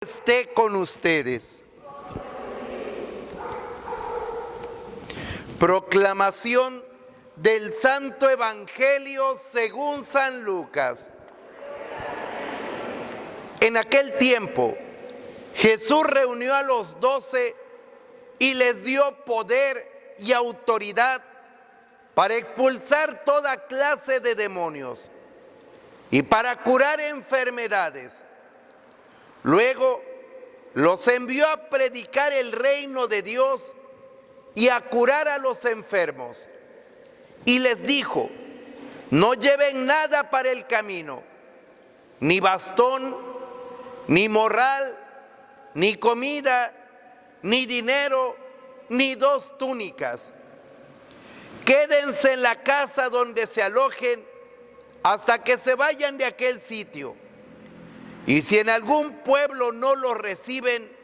Esté con ustedes. Proclamación del Santo Evangelio según San Lucas. En aquel tiempo, Jesús reunió a los 12 y les dio poder y autoridad para expulsar toda clase de demonios y para curar enfermedades. Luego los envió a predicar el reino de Dios y a curar a los enfermos. Y les dijo: no lleven nada para el camino, ni bastón, ni morral, ni comida, ni dinero, ni 2 túnicas. Quédense en la casa donde se alojen hasta que se vayan de aquel sitio. Y si en algún pueblo no los reciben,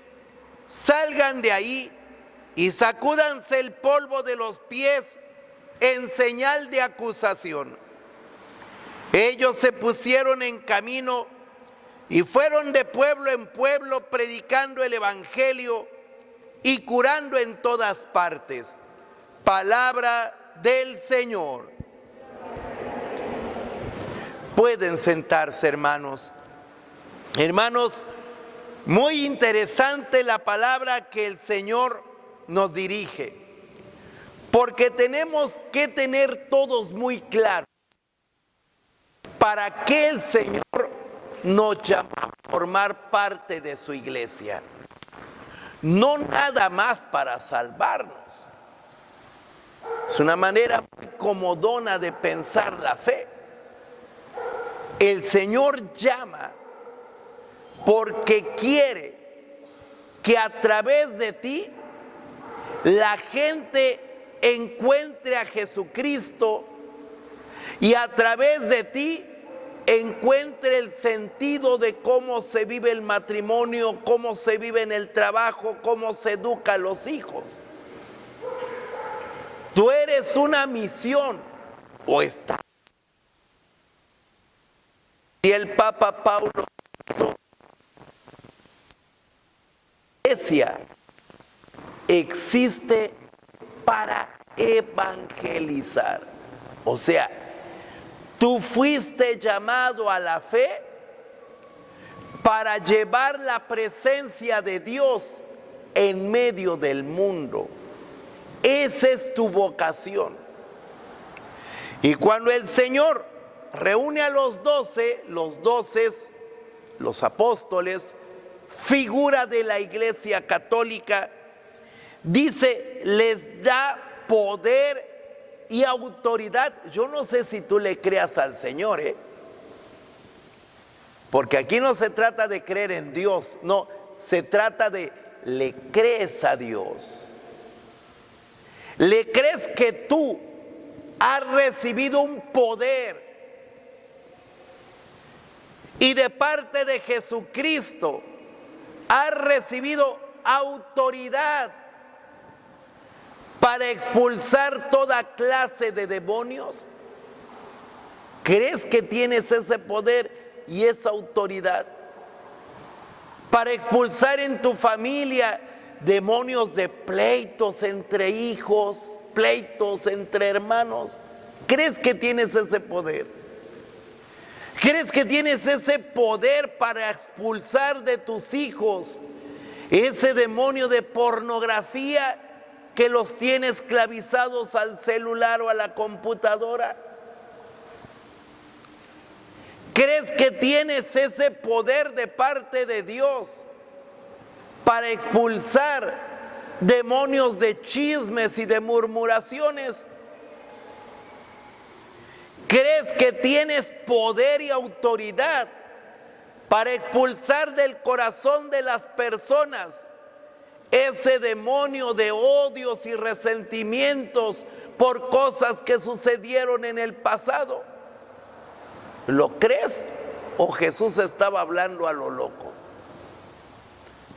salgan de ahí y sacúdanse el polvo de los pies en señal de acusación. Ellos se pusieron en camino y fueron de pueblo en pueblo predicando el Evangelio y curando en todas partes. Palabra del Señor. Pueden sentarse, hermanos. Hermanos, muy interesante la palabra que el Señor nos dirige, porque tenemos que tener todos muy claro para qué el Señor nos llama a formar parte de su iglesia. No nada más para salvarnos. Es una manera muy comodona de pensar la fe. El Señor llama porque quiere que a través de ti la gente encuentre a Jesucristo y a través de ti encuentre el sentido de cómo se vive el matrimonio, cómo se vive en el trabajo, cómo se educa a los hijos. Tú eres una misión o está. Y el Papa Paulo, la iglesia existe para evangelizar. O sea, tú fuiste llamado a la fe para llevar la presencia de Dios en medio del mundo. Esa es tu vocación. Y cuando el Señor reúne a los 12, los apóstoles, figura de la Iglesia Católica, dice, les da poder y autoridad. Yo no sé si tú le creas al Señor, porque aquí no se trata de creer en Dios, no, se trata de le crees a Dios. Le crees que tú has recibido un poder y de parte de Jesucristo has recibido autoridad para expulsar toda clase de demonios. ¿Crees que tienes ese poder y esa autoridad para expulsar en tu familia demonios de pleitos entre hijos, pleitos entre hermanos? ¿Crees que tienes ese poder? ¿Crees que tienes ese poder para expulsar de tus hijos ese demonio de pornografía que los tiene esclavizados al celular o a la computadora? ¿Crees que tienes ese poder de parte de Dios para expulsar demonios de chismes y de murmuraciones? ¿Crees que tienes poder y autoridad para expulsar del corazón de las personas ese demonio de odios y resentimientos por cosas que sucedieron en el pasado? ¿Lo crees o Jesús estaba hablando a lo loco?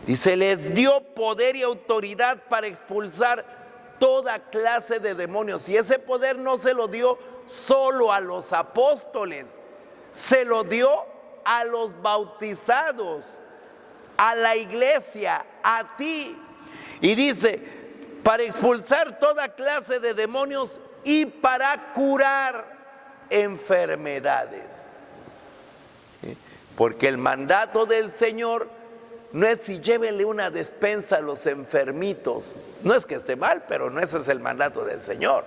Dice, les dio poder y autoridad para expulsar toda clase de demonios. Y ese poder no se lo dio solo a los apóstoles, se lo dio a los bautizados. a la iglesia, a ti. Y dice, para expulsar toda clase de demonios y para curar enfermedades. Porque el mandato del Señor no es si llévenle una despensa a los enfermitos. No es que esté mal, pero no ese es el mandato del Señor.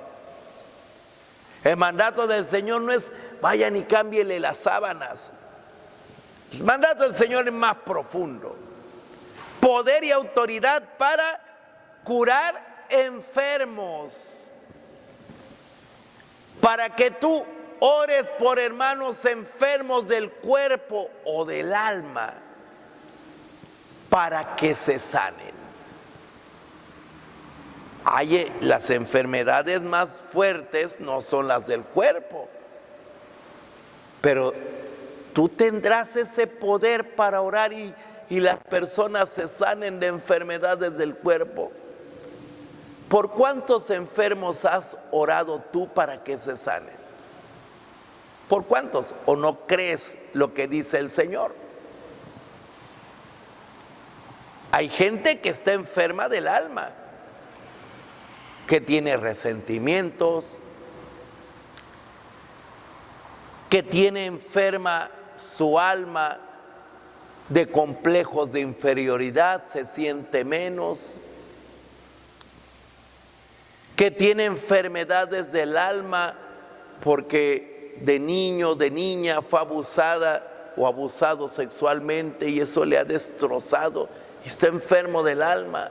El mandato del Señor no es vayan y cámbienle las sábanas. El mandato del Señor es más profundo. Poder y autoridad para curar enfermos. Para que tú ores por hermanos enfermos del cuerpo o del alma, para que se sanen. Las enfermedades más fuertes no son las del cuerpo, pero tú tendrás ese poder para orar y las personas se sanen de enfermedades del cuerpo. ¿Por cuántos enfermos has orado tú para que se sanen? ¿Por cuántos? ¿O no crees lo que dice el Señor? Hay gente que está enferma del alma, que tiene resentimientos, que tiene enferma su alma de complejos de inferioridad, se siente menos, que tiene enfermedades del alma porque de niño, de niña fue abusada o abusado sexualmente y eso le ha destrozado y está enfermo del alma.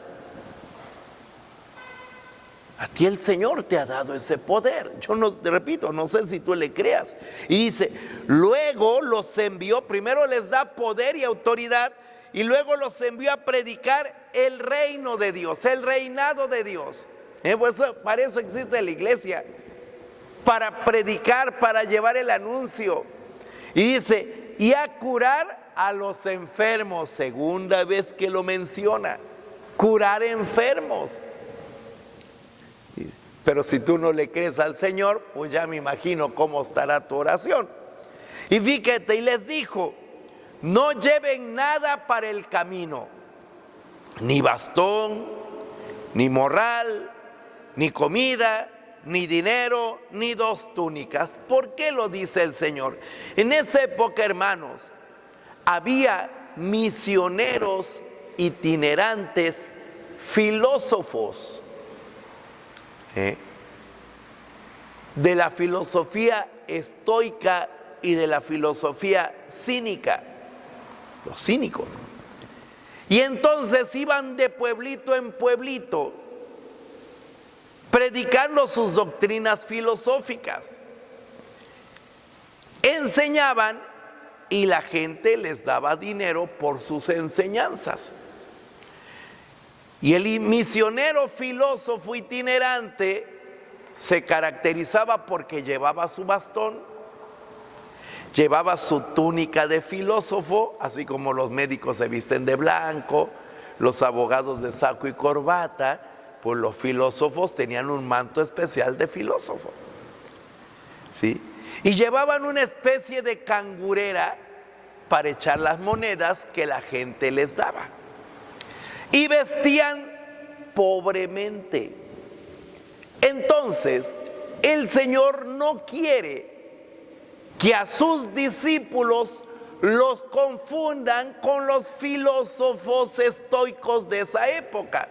A ti el Señor te ha dado ese poder. Yo no, te repito, no sé si tú le creas. Y dice, luego los envió, primero les da poder y autoridad y luego los envió a predicar el reino de Dios, el reinado de Dios. Pues para eso existe la iglesia, para predicar, para llevar el anuncio. Y dice, y a curar a los enfermos, segunda vez que lo menciona, curar enfermos. Pero si tú no le crees al Señor, pues ya me imagino cómo estará tu oración. Y fíjate, y les dijo, no lleven nada para el camino, ni bastón, ni morral, ni comida, ni dinero, ni 2 túnicas. ¿Por qué lo dice el Señor? En esa época, hermanos, había misioneros itinerantes, filósofos, de la filosofía estoica y de la filosofía cínica, los cínicos. Y entonces iban de pueblito en pueblito predicando sus doctrinas filosóficas. Enseñaban y la gente les daba dinero por sus enseñanzas. Y el misionero filósofo itinerante se caracterizaba porque llevaba su bastón, llevaba su túnica de filósofo, así como los médicos se visten de blanco, los abogados de saco y corbata, pues los filósofos tenían un manto especial de filósofo, ¿sí? Y llevaban una especie de cangurera para echar las monedas que la gente les daba. Y vestían pobremente. Entonces, el Señor no quiere que a sus discípulos los confundan con los filósofos estoicos de esa época.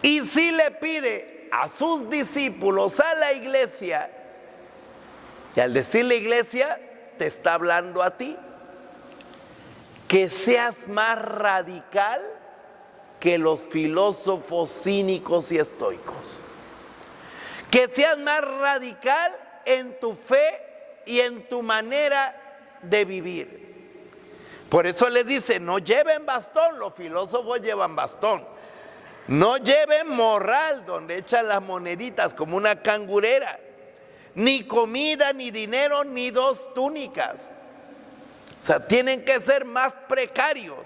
Y si le pide a sus discípulos, a la iglesia, y al decir la iglesia, te está hablando a ti, que seas más radical que los filósofos cínicos y estoicos. Que seas más radical en tu fe y en tu manera de vivir. Por eso les dice, no lleven bastón, los filósofos llevan bastón. No lleven morral donde echan las moneditas como una cangurera. Ni comida, ni dinero, ni 2 túnicas. O sea, tienen que ser más precarios.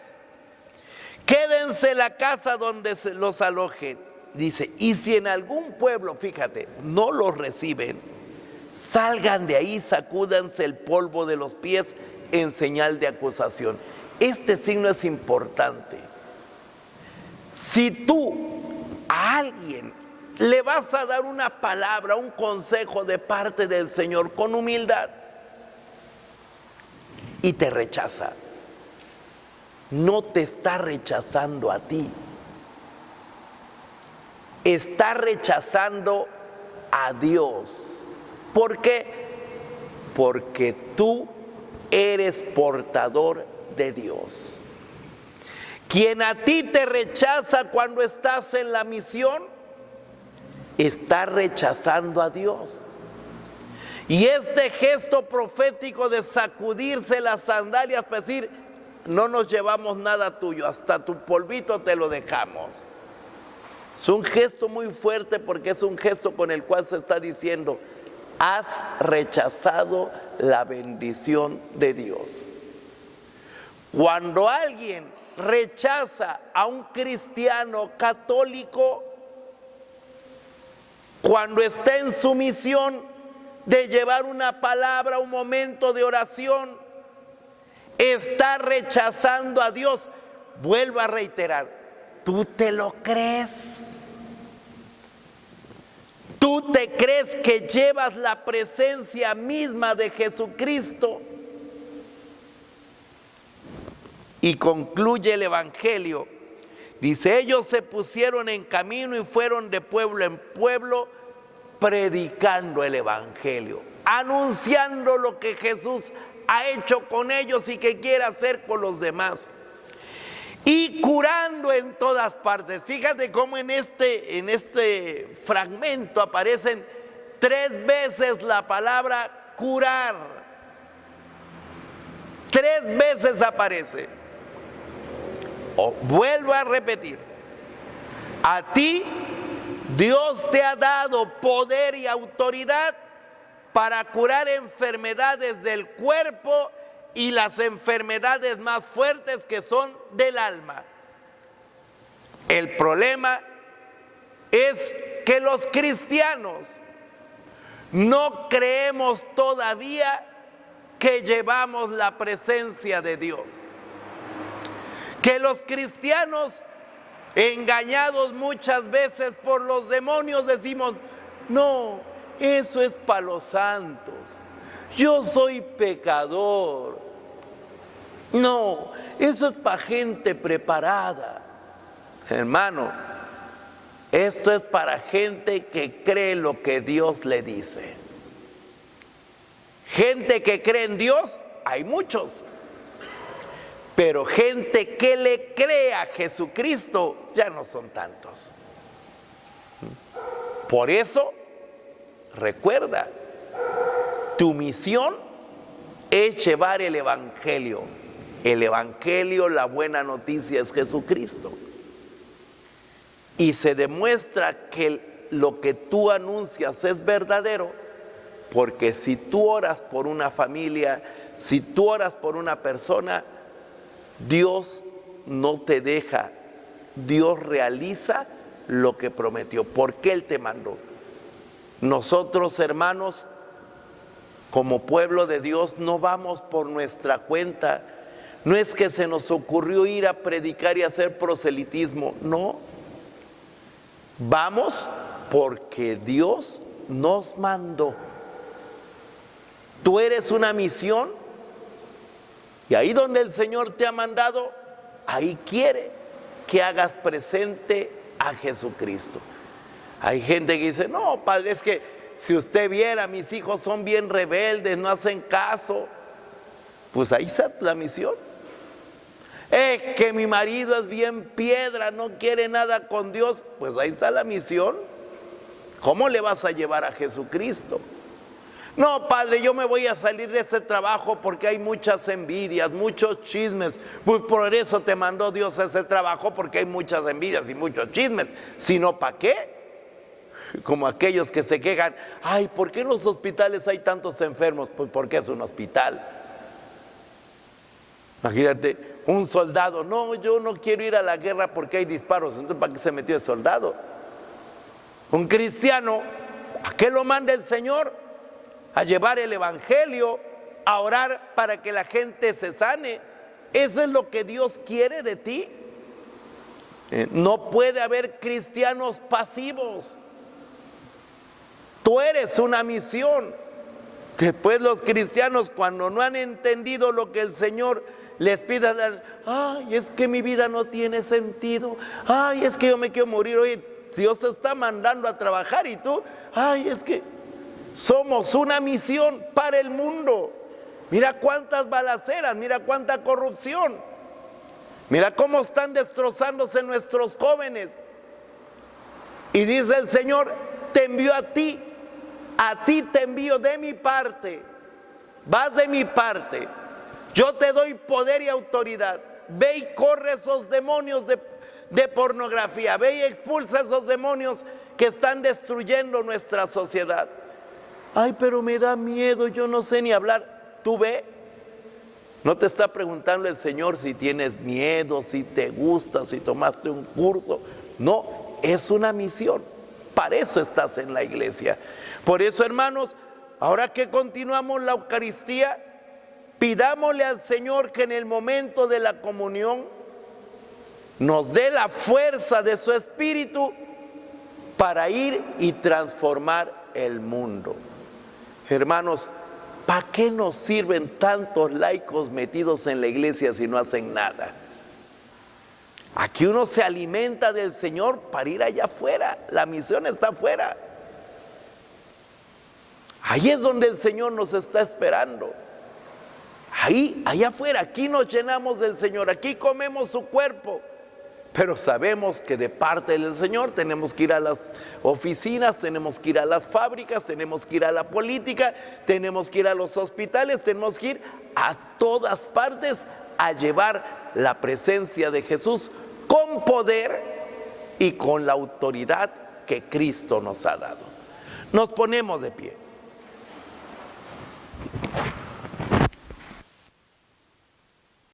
Quédense en la casa donde se los alojen. Dice, y si en algún pueblo, fíjate, no los reciben, salgan de ahí, sacúdanse el polvo de los pies en señal de acusación. este signo es importante. Si tú a alguien le vas a dar una palabra, un consejo de parte del Señor con humildad y te rechaza, no te está rechazando a ti, está rechazando a Dios. ¿Por qué? Porque tú eres portador de Dios. Quien a ti te rechaza cuando estás en la misión, está rechazando a Dios. Y este gesto profético de sacudirse las sandalias para decir, no nos llevamos nada tuyo, hasta tu polvito te lo dejamos. Es un gesto muy fuerte porque es un gesto con el cual se está diciendo, has rechazado la bendición de Dios. Cuando alguien rechaza a un cristiano católico, cuando está en su misión de llevar una palabra, un momento de oración, está rechazando a Dios. Vuelvo a reiterar, ¿tú te lo crees? ¿Tú te crees que llevas la presencia misma de Jesucristo? Y concluye el Evangelio. Dice, ellos se pusieron en camino y fueron de pueblo en pueblo predicando el Evangelio, anunciando lo que Jesús ha hecho con ellos y que quiere hacer con los demás. Y curando en todas partes. Fíjate cómo en este fragmento aparecen 3 veces la palabra curar. 3 veces aparece. Vuelvo a repetir. A ti Dios te ha dado poder y autoridad para curar enfermedades del cuerpo y las enfermedades más fuertes que son del alma. El problema es que los cristianos no creemos todavía que llevamos la presencia de Dios. Que los cristianos, engañados muchas veces por los demonios, decimos, no, eso es para los santos. Yo soy pecador. No, eso es para gente preparada. Hermano, esto es para gente que cree lo que Dios le dice. Gente que cree en Dios, hay muchos. Pero gente que le cree a Jesucristo, ya no son tantos. Por eso, recuerda, tu misión es llevar el Evangelio. El Evangelio, la buena noticia es Jesucristo. Y se demuestra que lo que tú anuncias es verdadero, porque si tú oras por una familia, si tú oras por una persona, Dios no te deja, Dios realiza lo que prometió, porque Él te mandó. Nosotros, hermanos, como pueblo de Dios, no vamos por nuestra cuenta. No es que se nos ocurrió ir a predicar y hacer proselitismo, no. Vamos porque Dios nos mandó. Tú eres una misión. Y ahí donde el Señor te ha mandado, ahí quiere que hagas presente a Jesucristo. Hay gente que dice, no, padre, es que si usted viera, mis hijos son bien rebeldes, no hacen caso. Pues ahí está la misión. Es que mi marido es bien piedra, no quiere nada con Dios. Pues ahí está la misión. ¿Cómo le vas a llevar a Jesucristo? No, padre, yo me voy a salir de ese trabajo porque hay muchas envidias, muchos chismes. Pues por eso te mandó Dios a ese trabajo, porque hay muchas envidias y muchos chismes. Si no, ¿para qué? Como aquellos que se quejan, ay, ¿por qué en los hospitales hay tantos enfermos? Pues porque es un hospital. Imagínate, un soldado, no, yo no quiero ir a la guerra porque hay disparos. Entonces, ¿para qué se metió el soldado? Un cristiano, ¿a qué lo manda el Señor? A llevar el Evangelio, a orar para que la gente se sane. ¿Eso es lo que Dios quiere de ti? No puede haber cristianos pasivos. Tú eres una misión. Después los cristianos, cuando no han entendido lo que el Señor les pide, ay, es que mi vida no tiene sentido, ay, es que yo me quiero morir. Oye, Dios te está mandando a trabajar y tú, ay, es que somos una misión para el mundo. Mira cuántas balaceras, mira cuánta corrupción, mira cómo están destrozándose nuestros jóvenes. Y dice el Señor, te envío a ti te envío de mi parte, vas de mi parte, yo te doy poder y autoridad. Ve y corre esos demonios de pornografía, ve y expulsa esos demonios que están destruyendo nuestra sociedad. Ay, pero me da miedo, yo no sé ni hablar. Tú ve, no te está preguntando el Señor si tienes miedo, si te gusta, si tomaste un curso. No, es una misión. Para eso estás en la iglesia. Por eso, hermanos, ahora que continuamos la Eucaristía, pidámosle al Señor que en el momento de la comunión nos dé la fuerza de su Espíritu para ir y transformar el mundo. Hermanos, ¿para qué nos sirven tantos laicos metidos en la iglesia si no hacen nada? Aquí uno se alimenta del Señor para ir allá afuera. La misión está afuera. Ahí es donde el Señor nos está esperando. Ahí, allá afuera, aquí nos llenamos del Señor, aquí comemos su cuerpo. Pero sabemos que de parte del Señor tenemos que ir a las oficinas, tenemos que ir a las fábricas, tenemos que ir a la política, tenemos que ir a los hospitales, tenemos que ir a todas partes a llevar la presencia de Jesús con poder y con la autoridad que Cristo nos ha dado. Nos ponemos de pie.